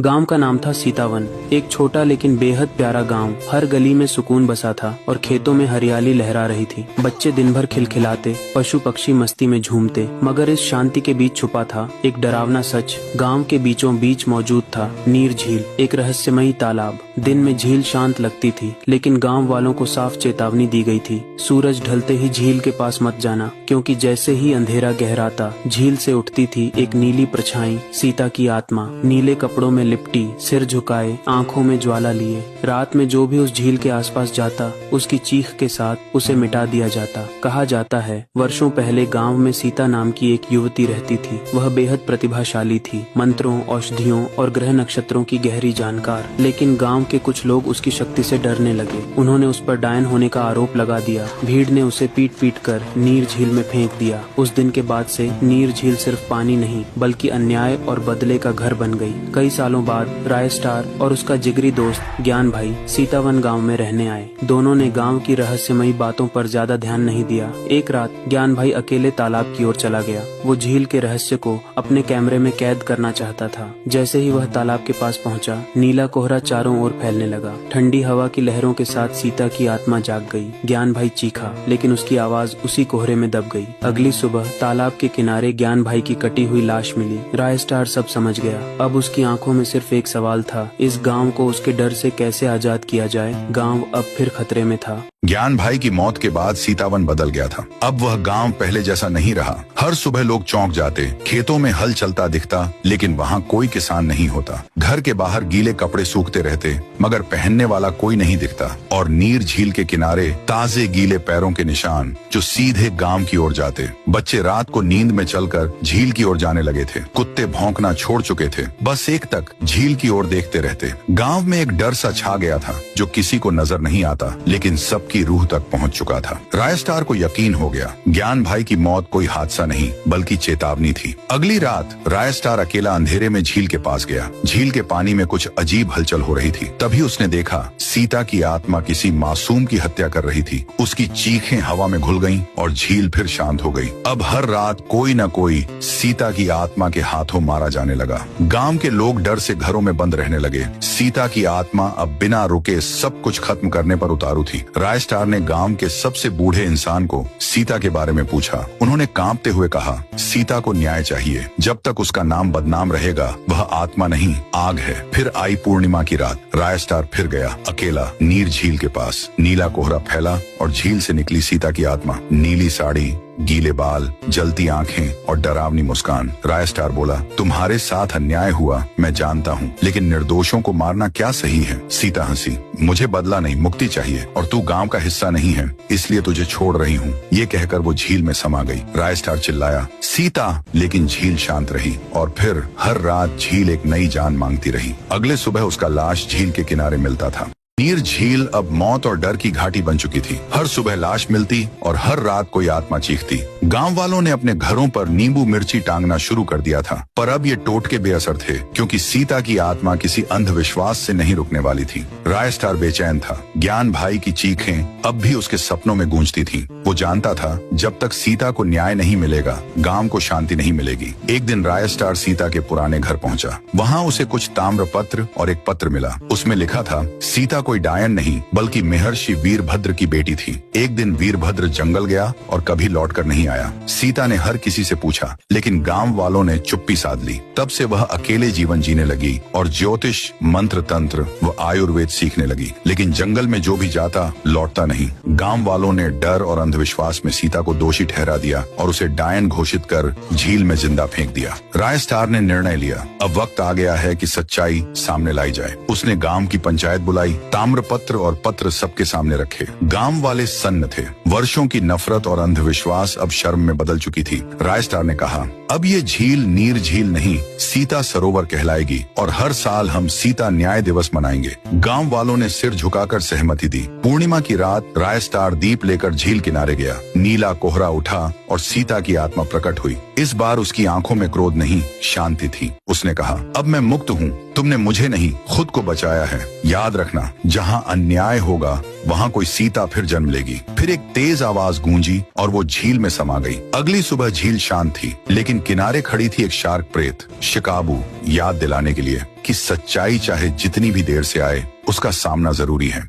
गांव का नाम था सीतावन। एक छोटा लेकिन बेहद प्यारा गांव। हर गली में सुकून बसा था और खेतों में हरियाली लहरा रही थी। बच्चे दिन भर खिलखिलाते, पशु पक्षी मस्ती में झूमते। मगर इस शांति के बीच छुपा था एक डरावना सच। गांव के बीचों बीच मौजूद था नीर झील, एक रहस्यमयी तालाब। दिन में झील शांत लगती थी, लेकिन गांव वालों को साफ चेतावनी दी गई थी, सूरज ढलते ही झील के पास मत जाना, क्योंकि जैसे ही अंधेरा गहराता झील से उठती थी एक नीली परछाई, सीता की आत्मा। नीले कपड़ों में लिपटी, सिर झुकाए, आंखों में ज्वाला लिए। रात में जो भी उस झील के आसपास जाता, उसकी चीख के साथ उसे मिटा दिया जाता। कहा जाता है वर्षों पहले गांव में सीता नाम की एक युवती रहती थी। वह बेहद प्रतिभाशाली थी, मंत्रों, औषधियों और ग्रह नक्षत्रों की गहरी जानकार। लेकिन गांव के कुछ लोग उसकी शक्ति से डरने लगे। उन्होंने उस पर डायन होने का आरोप लगा दिया। भीड़ ने उसे पीट पीट कर नीर झील में फेंक दिया। उस दिन के बाद से नीर झील सिर्फ पानी नहीं, बल्कि अन्याय और बदले का घर बन गई। कई सालों बाद राय स्टार और उसका जिगरी दोस्त ज्ञान भाई सीतावन गांव में रहने आए। दोनों ने गांव की रहस्यमयी बातों पर ज्यादा ध्यान नहीं दिया। एक रात ज्ञान भाई अकेले तालाब की ओर चला गया। वो झील के रहस्य को अपने कैमरे में कैद करना चाहता था। जैसे ही वह तालाब के पास पहुंचा, नीला कोहरा चारों ओर फैलने लगा। ठंडी हवा की लहरों के साथ सीता की आत्मा जाग गई। ज्ञान भाई चीखा, लेकिन उसकी आवाज उसी कोहरे में दब गई। अगली सुबह तालाब के किनारे ज्ञान भाई की कटी हुई लाश मिली। राय स्टार सब समझ गया। अब उसकी आंखों में सिर्फ एक सवाल था, इस गांव को उसके डर से कैसे आजाद किया जाए। गांव अब फिर खतरे में था। ज्ञान भाई की मौत के बाद सीतावन बदल गया था। अब वह गांव पहले जैसा नहीं रहा। हर सुबह लोग चौंक जाते, खेतों में हल चलता दिखता, लेकिन वहाँ कोई किसान नहीं होता। घर के बाहर गीले कपड़े सूखते रहते, मगर पहनने वाला कोई नहीं दिखता। और नीर झील के किनारे ताजे गीले पैरों के निशान जो सीधे गांव की ओर जाते। बच्चे रात को नींद में चलकर झील की ओर जाने लगे थे। कुत्ते भौंकना छोड़ चुके थे, बस एक तक झील की ओर देखते रहते। गांव में एक डर सा छा गया था जो किसी को नजर नहीं आता, लेकिन सबकी रूह तक पहुंच चुका था। राय स्टार को यकीन हो गया, ज्ञान भाई की मौत कोई हादसा नहीं बल्कि चेतावनी थी। अगली रात राय स्टार अकेला अंधेरे में झील के पास गया। झील के पानी में कुछ अजीब हलचल हो रही थी। तभी उसने देखा सीता की आत्मा किसी मासूम की हत्या कर रही थी। उसकी चीखें हवा में घुल गईं और झील फिर शांत हो गई। अब हर रात कोई न कोई सीता की आत्मा के हाथों मारा जाने लगा। गांव के लोग डर से घरों में बंद रहने लगे। सीता की आत्मा अब बिना रुके सब कुछ खत्म करने पर उतारू थी। राय स्टार ने गांव के सबसे बूढ़े इंसान को सीता के बारे में पूछा। उन्होंने कांपते हुए कहा, सीता को न्याय चाहिए। जब तक उसका नाम बदनाम रहेगा, वह आत्मा नहीं आग है। फिर आई पूर्णिमा की रात। राय स्टार फिर गया अकेला नीर झील के पास। नीला कोहरा फैला और झील से निकली सीता की आत्मा। नीली साड़ी, गीले बाल, जलती आंखें और डरावनी मुस्कान। राय स्टार बोला, तुम्हारे साथ अन्याय हुआ, मैं जानता हूँ, लेकिन निर्दोषों को मारना क्या सही है? सीता हंसी, मुझे बदला नहीं, मुक्ति चाहिए, और तू गांव का हिस्सा नहीं है, इसलिए तुझे छोड़ रही हूँ। ये कहकर वो झील में समा गई। राय स्टार चिल्लाया, सीता, लेकिन झील शांत रही। और फिर हर रात झील एक नई जान मांगती रही। अगले सुबह उसका लाश झील के किनारे मिलता था। नीर झील अब मौत और डर की घाटी बन चुकी थी। हर सुबह लाश मिलती और हर रात कोई आत्मा चीखती। गांव वालों ने अपने घरों पर नींबू मिर्ची टांगना शुरू कर दिया था, पर अब ये टोटके बेअसर थे, क्योंकि सीता की आत्मा किसी अंधविश्वास से नहीं रुकने वाली थी। राय स्टार बेचैन था। ज्ञान भाई की चीखें अब भी उसके सपनों में गूंजती थीं। वो जानता था जब तक सीता को न्याय नहीं मिलेगा, गांव को शांति नहीं मिलेगी। एक दिन राय स्टार सीता के पुराने घर पहुंचा। वहाँ उसे कुछ ताम्र पत्र और एक पत्र मिला। उसमें लिखा था, सीता कोई डायन नहीं बल्कि महर्षि वीरभद्र की बेटी थी। एक दिन वीरभद्र जंगल गया और कभी लौटकर नहीं आया। सीता ने हर किसी से पूछा, लेकिन गांव वालों ने चुप्पी साध ली। तब से वह अकेले जीवन जीने लगी और ज्योतिष, मंत्र तंत्र व आयुर्वेद सीखने लगी। लेकिन जंगल में जो भी जाता लौटता नहीं। गांव वालों ने डर और अंधविश्वास में सीता को दोषी ठहरा दिया और उसे डायन घोषित कर झील में जिंदा फेंक दिया। राय स्टार ने निर्णय लिया, अब वक्त आ गया है कि सच्चाई सामने लाई जाए। उसने गांव की पंचायत बुलाई, ताम्रपत्र और पत्र सबके सामने रखे। गांव वाले सन्न थे। वर्षों की नफरत और अंधविश्वास अब शर्म में बदल चुकी थी। राय स्टार ने कहा, अब ये झील नीर झील नहीं, सीता सरोवर कहलाएगी और हर साल हम सीता न्याय दिवस मनाएंगे। गांव वालों ने सिर झुकाकर सहमति दी। पूर्णिमा की रात राय स्टार दीप लेकर झील किनारे गया। नीला कोहरा उठा और सीता की आत्मा प्रकट हुई। इस बार उसकी आंखों में क्रोध नहीं, शांति थी। उसने कहा, अब मैं मुक्त हूँ। तुमने मुझे नहीं, खुद को बचाया है। याद रखना, जहाँ अन्याय होगा वहाँ कोई सीता फिर जन्म लेगी। फिर एक तेज आवाज गूंजी और वो झील में समा गई। अगली सुबह झील शांत थी, लेकिन किनारे खड़ी थी एक शार्क प्रेत, शिकाबू, याद दिलाने के लिए कि सच्चाई चाहे जितनी भी देर से आए उसका सामना जरूरी है।